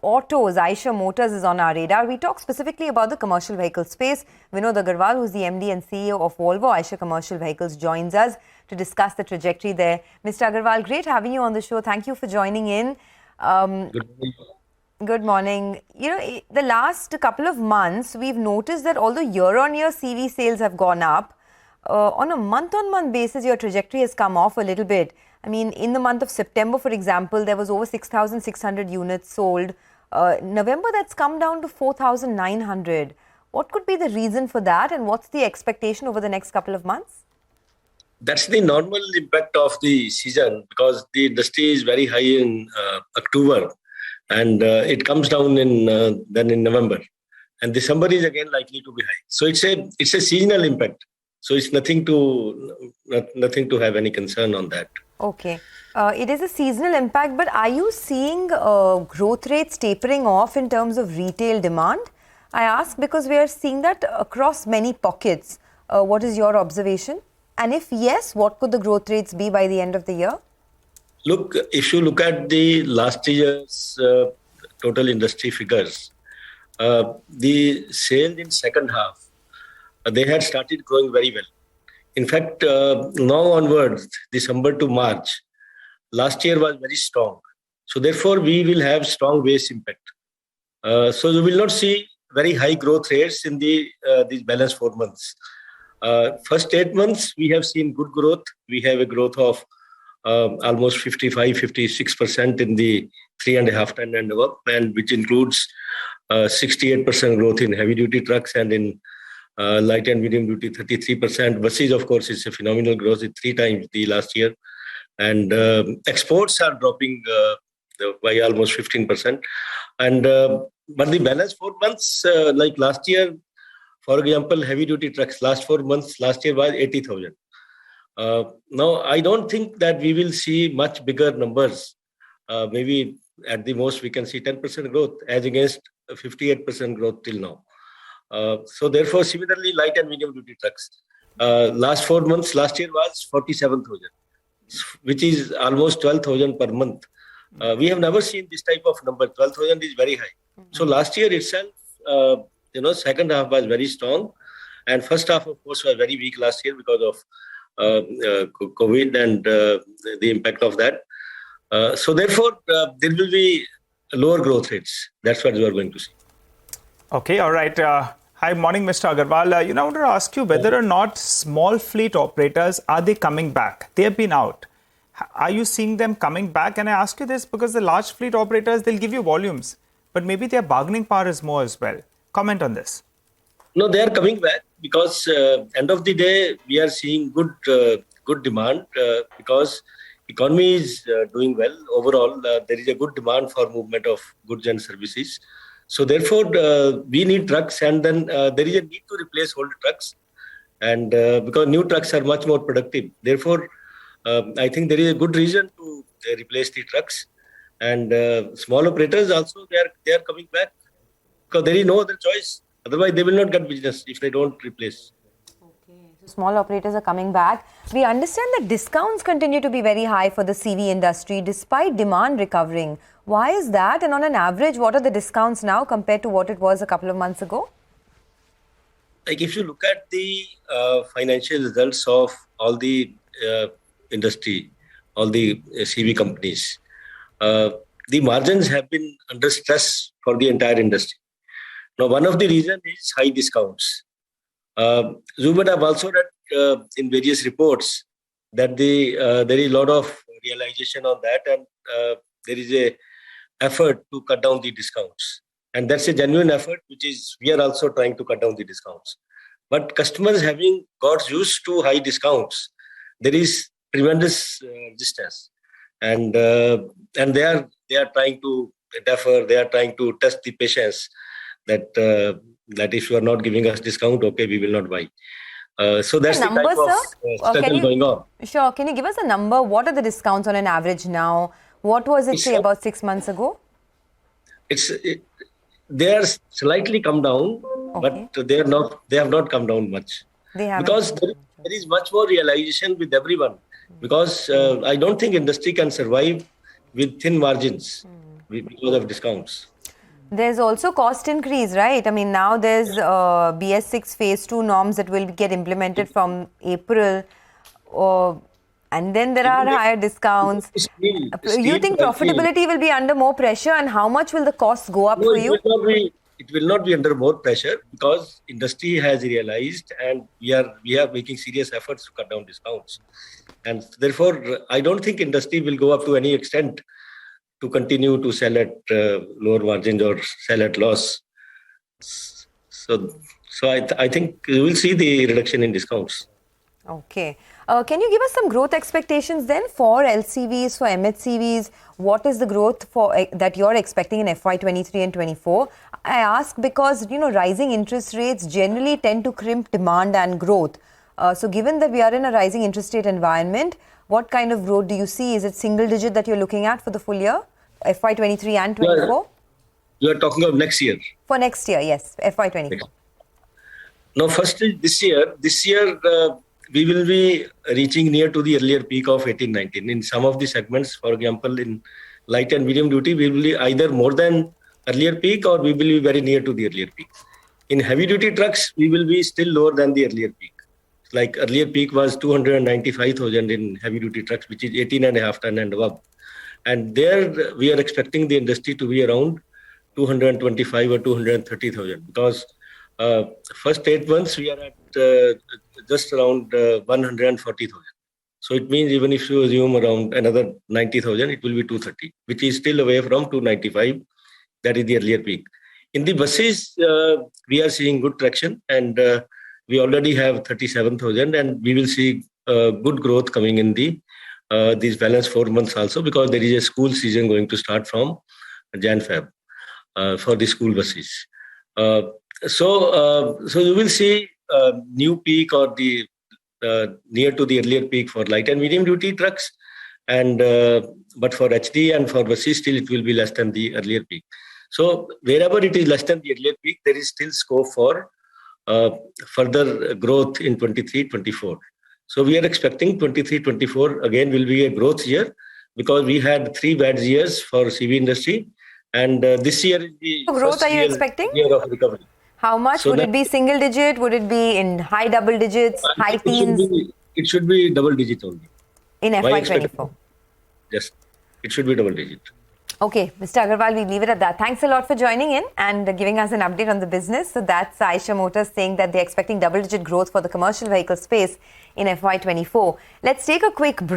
autos, Eicher Motors is on our radar. We talk specifically about the commercial vehicle space. Vinod Aggarwal, who's the MD and CEO of Volvo Eicher Commercial Vehicles, joins us to discuss the trajectory there. Mr. Aggarwal, great having you on the show. Thank you for joining in. Good morning. Good morning. You know, the last couple of months, we've noticed that although year-on-year CV sales have gone up, on a month-on-month basis, your trajectory has come off a little bit. I mean, in the month of September, for example, there was over 6,600 units sold. November, that's come down to 4,900. What could be the reason for that, and what's the expectation over the next couple of months? That's the normal impact of the season because the industry is very high in October and it comes down then in November. And December is again likely to be high. So it's a seasonal impact. So it's nothing to have any concern on that. Okay. It is a seasonal impact, but are you seeing growth rates tapering off in terms of retail demand? I ask because we are seeing that across many pockets. What is your observation? And if yes, what could the growth rates be by the end of the year? Look, if you look at the last year's total industry figures, the sales in second half, they had started growing very well. In fact, now onwards, December to March, last year was very strong. So therefore, we will have strong base impact. So you will not see very high growth rates in these balance 4 months. First 8 months, we have seen good growth. We have a growth of almost 55-56% in the 3.5 ton and above, and which includes 68% growth in heavy duty trucks and in light and medium duty 33%. Buses, of course, is a phenomenal growth. It's 3 times the last year. And exports are dropping by almost 15%. And but the balance 4 months, like last year, for example, heavy duty trucks, last 4 months, last year was 80,000. Now, I don't think that we will see much bigger numbers. Maybe at the most, we can see 10% growth as against 58% growth till now. So therefore, similarly, light and medium duty trucks. Last 4 months, last year was 47,000, which is almost 12,000 per month. We have never seen this type of number. 12,000 is very high. So last year itself, second half was very strong, and first half, of course, was very weak last year because of COVID and the impact of that. So therefore, there will be lower growth rates. That's what we are going to see. Okay, all right. Hi, morning, Mr. Aggarwal. I wanted to ask you whether or not small fleet operators, are they coming back? They have been out. Are you seeing them coming back? And I ask you this because the large fleet operators, they'll give you volumes, but maybe their bargaining power is more as well. Comment on this. No, they are coming back because end of the day, we are seeing good demand because economy is doing well. Overall, there is a good demand for movement of goods and services. So therefore, we need trucks, and then there is a need to replace old trucks, and because new trucks are much more productive. Therefore, I think there is a good reason to replace the trucks, and small operators also they are coming back because there is no other choice. Otherwise, they will not get business if they don't replace. Okay, so small operators are coming back. We understand that discounts continue to be very high for the CV industry despite demand recovering. Why is that? And on an average, what are the discounts now compared to what it was a couple of months ago? Like if you look at the financial results of all the industry, all the CV companies, the margins have been under stress for the entire industry. Now, one of the reasons is high discounts. You would have also read in various reports that there is a lot of realization on that, and there is a effort to cut down the discounts. And that's a genuine effort, which is we are also trying to cut down the discounts. But customers having got used to high discounts, there is tremendous resistance, and they are trying to defer. They are trying to test the patience that if you are not giving us discount, okay, we will not buy. So that's the type of struggle going on. Sure. Can you give us a number? What are the discounts on an average now? What was it, say, about 6 months ago? They are slightly come down, okay, but they have not come down much. Because there is much more realization with everyone. Because I don't think industry can survive with thin margins because of discounts. There's also cost increase, right? I mean, now there's BS6 Phase 2 norms that will get implemented from April. And then there are higher discounts. You think profitability will be under more pressure, and how much will the costs go up for you? It will not be under more pressure because industry has realized, and we are making serious efforts to cut down discounts. And therefore, I don't think industry will go up to any extent to continue to sell at lower margins or sell at loss. So I think you will see the reduction in discounts. Okay. Can you give us some growth expectations then for LCVs, for MHCVs? What is the growth that you're expecting in FY23 and 24? I ask because, rising interest rates generally tend to crimp demand and growth. So given that we are in a rising interest rate environment, what kind of growth do you see? Is it single digit that you're looking at for the full year, FY23 and 24? You are talking of next year. For next year, yes, FY24. Now, firstly, this year, we will be reaching near to the earlier peak of 18-19. In some of the segments, for example, in light and medium duty, we will be either more than earlier peak or we will be very near to the earlier peak. In heavy duty trucks, we will be still lower than the earlier peak. Like earlier peak was 295,000 in heavy duty trucks, which is 18.5 ton and above. And there we are expecting the industry to be around 225 or 230,000 because first 8 months we are at just around 140,000. So it means even if you assume around another 90,000, it will be 230, which is still away from 295. That is the earlier peak. In the buses, we are seeing good traction, and we already have 37,000, and we will see good growth coming in these balance 4 months also, because there is a school season going to start from Jan-Feb for the school buses. So you will see new peak or the near to the earlier peak for light and medium duty trucks, and but for HD and for buses still it will be less than the earlier peak. So wherever it is less than the earlier peak, there is still scope for further growth in 23-24. So we are expecting 23-24 again will be a growth year, because we had 3 bad years for CV industry, and this year is the growth are you expecting? Year of recovery. How much? Would it be single digit? Would it be in high double digits, high teens? It should be double digit only. In FY24? Yes, it should be double digit. Okay, Mr. Aggarwal, we leave it at that. Thanks a lot for joining in and giving us an update on the business. So that's Eicher Motors saying that they're expecting double-digit growth for the commercial vehicle space in FY24. Let's take a quick break.